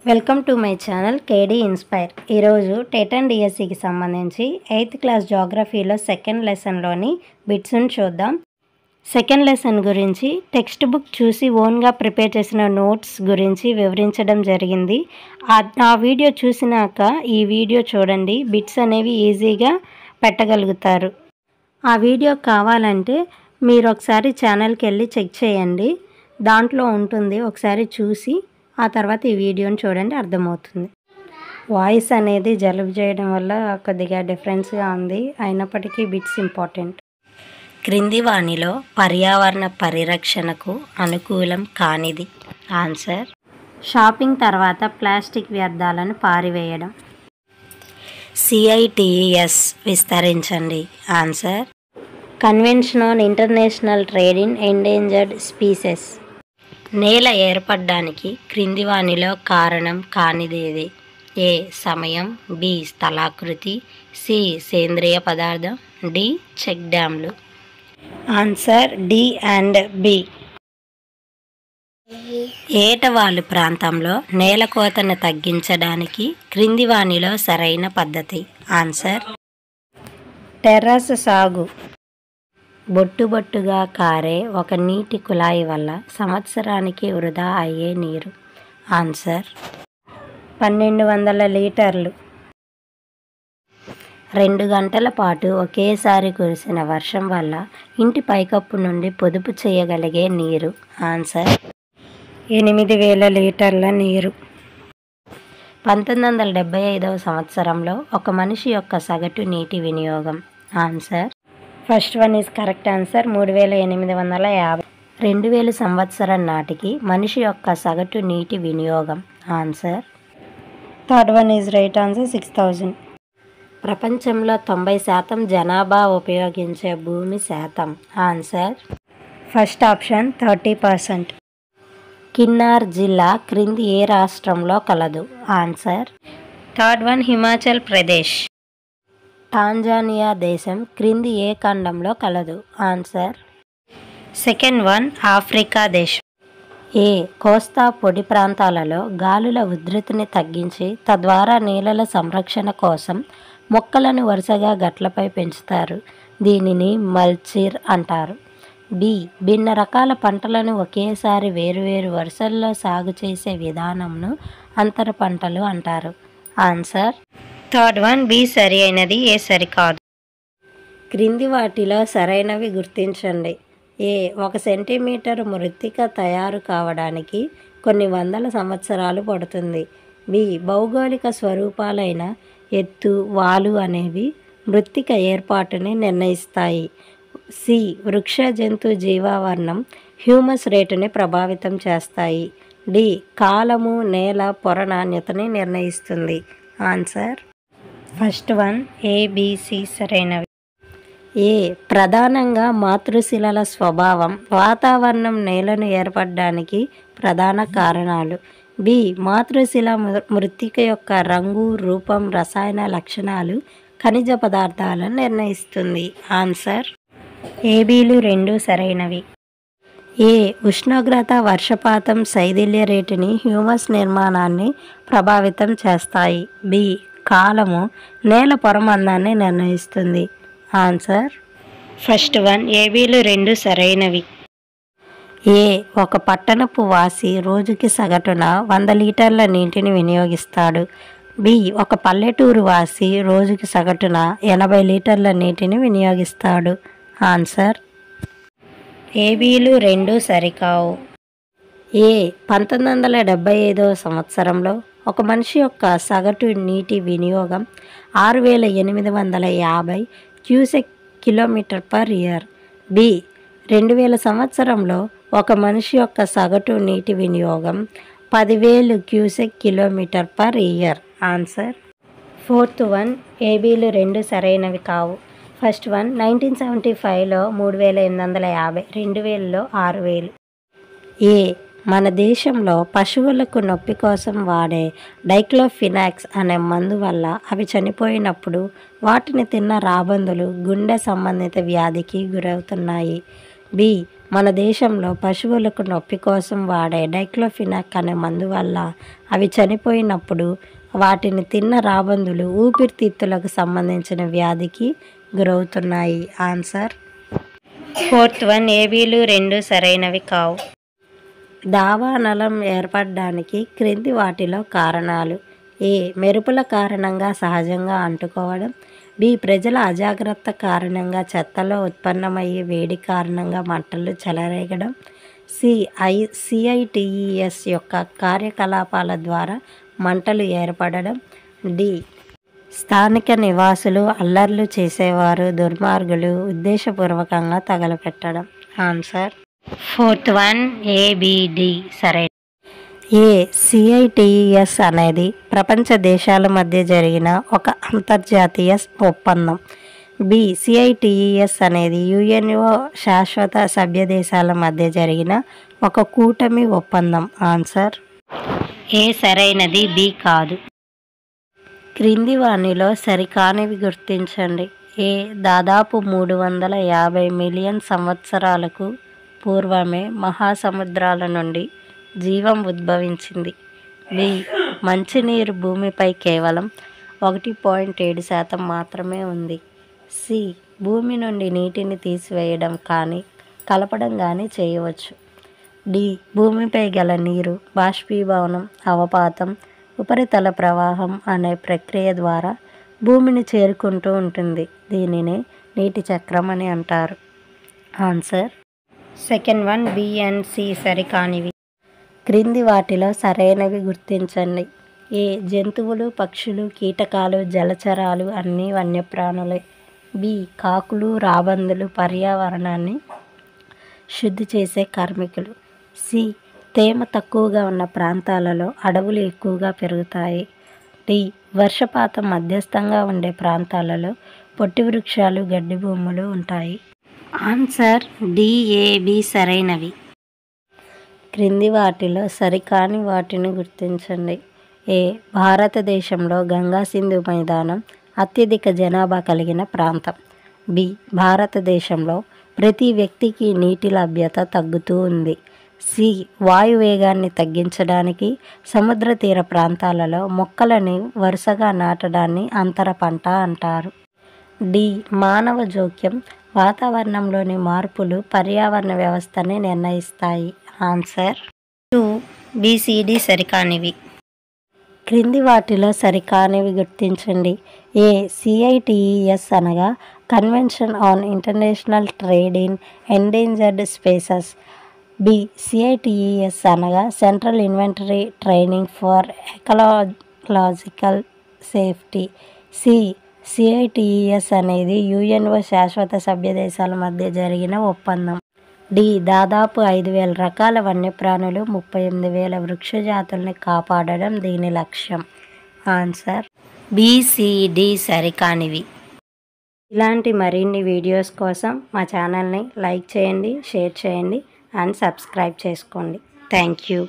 Welcome to my channel KD inspire. ఈరోజు TET and డిఎస్సికి సంబంధించి 8th క్లాస్ జాగ్రఫీలో సెకండ్ లెసన్లోని బిట్స్ని చూద్దాం. సెకండ్ లెసన్ గురించి టెక్స్ట్ బుక్ చూసి ఓన్గా ప్రిపేర్ చేసిన నోట్స్ గురించి వివరించడం జరిగింది. ఆ వీడియో చూసినాక ఈ వీడియో చూడండి, బిట్స్ అనేవి ఈజీగా పెట్టగలుగుతారు. ఆ వీడియో కావాలంటే మీరు ఒకసారి ఛానల్కి వెళ్ళి చెక్ చేయండి, దాంట్లో ఉంటుంది. ఒకసారి చూసి ఆ తర్వాత ఈ వీడియోని చూడండి, అర్థమవుతుంది. వాయిస్ అనేది జలుబు చేయడం వల్ల కొద్దిగా డిఫరెన్స్గా ఉంది, అయినప్పటికీ బిట్స్ ఇంపార్టెంట్. క్రింది వానిలో పర్యావరణ పరిరక్షణకు అనుకూలం కానిది. ఆన్సర్: షాపింగ్ తర్వాత ప్లాస్టిక్ వ్యర్థాలను పారివేయడం. CITES విస్తరించండి. Answer: convention on international trade in endangered species. నేల ఏర్పడడానికి క్రింది వానిలో కారణం కానిదేది? ఏ సమయం, బి స్థలాకృతి, సి సేంద్రియ పదార్థం, డి చెక్ డ్యామ్లు. Answer D and B. ఏటవాలు ప్రాంతంలో నేల కోతను తగ్గించడానికి క్రింది వానిలో సరైన పద్ధతి. ఆన్సర్: టెర్రస్ సాగు. బొట్టుబొట్టుగా కారే ఒక నీటి కుళాయి వల్ల సంవత్సరానికి వృధా అయ్యే నీరు. ఆన్సర్: 1200 లీటర్లు. 2 గంటల పాటు ఒకేసారి కురిసిన వర్షం వల్ల ఇంటి పైకప్పు నుండి పొదుపు చేయగలిగే నీరు. ఆన్సర్: 8000 లీటర్ల నీరు. 1975వ సంవత్సరంలో ఒక మనిషి యొక్క సగటు నీటి వినియోగం. Answer: first one is correct answer, 3850. 2000 సంవత్సరం నాటికి మనిషి యొక్క సగటు నీటి వినియోగం. Answer: third one is right answer, 6000. ప్రపంచంలో 90% జనాభా ఉపయోగించే భూమి శాతం. Answer: first option 30%. కిన్నార్ జిల్లా క్రింది ఏ రాష్ట్రంలో కలదు? Answer: third one Himachal Pradesh. Tanzania దేశం క్రింది ఏ ఖండంలో కలదు? ఆన్సర్: సెకండ్ వన్ ఆఫ్రికా దేశం. ఏ కోస్తా పొడి ప్రాంతాలలో గాలుల ఉధృతిని తగ్గించి తద్వారా నేలల సంరక్షణ కోసం మొక్కలను వరుసగా గట్లపై పెంచుతారు, దీనిని మల్చింగ్ అంటారు. బి భిన్న రకాల పంటలను ఒకేసారి వేరువేరు వరుసల్లో సాగు చేసే విధానంను అంతర పంటలు అంటారు. ఆన్సర్: థర్డ్ వన్ బి సరి అయినది, ఏ సరికాదు. క్రింది వాటిలో సరైనవి గుర్తించండి. ఏ 1 సెంటీమీటర్ మృత్తిక తయారు కావడానికి కొన్ని వందల సంవత్సరాలు పడుతుంది. బి భౌగోళిక స్వరూపాలైన ఎత్తు, వాలు అనేవి మృత్తిక ఏర్పాటుని నిర్ణయిస్తాయి. సి వృక్ష జంతు జీవావరణం హ్యూమస్ రేటుని ప్రభావితం చేస్తాయి. డి కాలము నేల పొర నాణ్యతని నిర్ణయిస్తుంది. ఆన్సర్: ఫస్ట్ వన్ ఏబిసి సరైనవి. ఏ ప్రధానంగా మాతృశిలల స్వభావం, వాతావరణం నేలను ఏర్పడడానికి ప్రధాన కారణాలు. బి మాతృశిల మృత్తిక యొక్క రంగు, రూపం, రసాయన లక్షణాలు ఖనిజ పదార్థాలను నిర్ణయిస్తుంది. ఆన్సర్: ఏబీలు రెండు సరైనవి. ఏ ఉష్ణోగ్రత, వర్షపాతం, శైథిల్య రేటుని హ్యూమస్ నిర్మాణాన్ని ప్రభావితం చేస్తాయి. బి కాలము నేల పొరమందాన్ని నిర్ణయిస్తుంది. ఆన్సర్: ఫస్ట్ వన్ ఏబీలు రెండు సరైనవి. ఏ ఒక పట్టణపు వాసి రోజుకి సగటున 100 లీటర్ల నీటిని వినియోగిస్తాడు. బి ఒక పల్లెటూరు వాసి రోజుకి సగటున 80 లీటర్ల నీటిని వినియోగిస్తాడు. ఆన్సర్: ఏబీలు రెండు సరికావు. ఏ 1975వ సంవత్సరంలో ఒక మనిషి యొక్క సగటు నీటి వినియోగం 6850 cusec kilometre per year. B 2000 సంవత్సరంలో ఒక మనిషి యొక్క సగటు నీటి వినియోగం 10,000 cusec kilometre per year. Answer: fourth one ఏబీలు రెండు సరైనవి కావు. First one 1975లో 3850, 2000లో 6000. ఏ మన దేశంలో పశువులకు నొప్పి కోసం వాడే డైక్లోఫినాక్స్ అనే మందు వల్ల అవి చనిపోయినప్పుడు వాటిని తిన్న రాబందులు గుండె సంబంధిత వ్యాధికి గురవుతున్నాయి. బి మన దేశంలో పశువులకు నొప్పి కోసం వాడే డైక్లోఫినాక్ అనే మందు వల్ల అవి చనిపోయినప్పుడు వాటిని తిన్న రాబందులు ఊపిరితిత్తులకు సంబంధించిన వ్యాధికి గురవుతున్నాయి. ఆన్సర్. ఫోర్త్ వన్, ఏబీలు రెండు సరైనవి కావు. దావానలం ఏర్పడడానికి క్రింది వాటిలో కారణాలు: ఏ. మెరుపుల కారణంగా సహజంగా అంటుకోవడం. బి. ప్రజల అజాగ్రత్త కారణంగా చెత్తలో ఉత్పన్నమయ్యే వేడి కారణంగా మంటలు చెలరేగడం. సి. సిఐటిఈఎస్ యొక్క కార్యకలాపాల ద్వారా మంటలు ఏర్పడడం. డి. స్థానిక నివాసులు, అల్లర్లు చేసేవారు, దుర్మార్గులు ఉద్దేశపూర్వకంగా తగలపెట్టడం. ఆన్సర్. ఫోర్త్ వన్, ఏబిడి సరైన. ఏ. సిఐటిఈఎస్ అనేది ప్రపంచ దేశాల మధ్య జరిగిన ఒక అంతర్జాతీయ ఒప్పందం. బి. సిఐటిఈఎస్ అనేది యుఎన్ఓ శాశ్వత సభ్య దేశాల మధ్య జరిగిన ఒక కూటమి ఒప్పందం. ఆన్సర్. ఏ సరైనది, బి కాదు. క్రింది వానిలో సరికానివి గుర్తించండి. ఏ. దాదాపు 350 మిలియన్ సంవత్సరాలకు పూర్వమే మహాసముద్రాల నుండి జీవం ఉద్భవించింది. బి. మంచినీరు భూమిపై కేవలం 1.7% మాత్రమే ఉంది. సి. భూమి నుండి నీటిని తీసివేయడం కానీ కలపడం కానీ చేయవచ్చు. డి. భూమిపై గల నీరు బాష్పీభవనం, అవపాతం, ఉపరితల ప్రవాహం అనే ప్రక్రియ ద్వారా భూమిని చేరుకుంటూ ఉంటుంది. దీనినే నీటి చక్రం అని అంటారు. Answer. Second one, B and C సరికానివి. క్రింది వాటిలో సరైనవి గుర్తించండి. ఏ. జంతువులు, పక్షులు, కీటకాలు, జలచరాలు అన్నీ వన్యప్రాణులే. బి. కాకులు, రాబందులు పర్యావరణాన్ని శుద్ధి చేసే కార్మికులు. సి. తేమ తక్కువగా ఉన్న ప్రాంతాలలో అడవులు ఎక్కువగా పెరుగుతాయి. డి. వర్షపాతం మధ్యస్థంగా ఉండే ప్రాంతాలలో పొట్టి వృక్షాలు, గడ్డి భూములు ఉంటాయి. ఆన్సర్. డి, ఏ, బి సరైనవి. క్రింది వాటిలో సరికాని వాటిని గుర్తించండి. ఏ. భారతదేశంలో గంగా సింధు మైదానం అత్యధిక జనాభా కలిగిన ప్రాంతం. బి. భారతదేశంలో ప్రతి వ్యక్తికి నీటి లభ్యత తగ్గుతూ ఉంది. సి. వాయువేగాన్ని తగ్గించడానికి సముద్ర తీర ప్రాంతాలలో మొక్కలని వరుసగా నాటడాన్ని అంతర పంట అంటారు. డి. మానవ జోక్యం వాతావరణంలోని మార్పులు పర్యావరణ వ్యవస్థని నిర్ణయిస్తాయి. ఆన్సర్. 2, బిసిడి సరికానివి. క్రింది వాటిలో సరికానివి గుర్తించండి. ఏ. సిఐటిఈఎస్ అనగా convention on international trade in endangered species. B. CITES అనగా central inventory training for ecological safety. C. CITES అనేది యుఎన్ఓ శాశ్వత సభ్య దేశాల మధ్య జరిగిన ఒప్పందం. డి. దాదాపు 5,000 రకాల వన్యప్రాణులు, 38,000 వృక్ష జాతుల్ని కాపాడడం దీని లక్ష్యం. ఆన్సర్. బిసిడి సరికానివి. ఇలాంటి మరిన్ని వీడియోస్ కోసం మా ఛానల్ని లైక్ చేయండి, షేర్ చేయండి అండ్ సబ్స్క్రైబ్ చేసుకోండి. Thank you.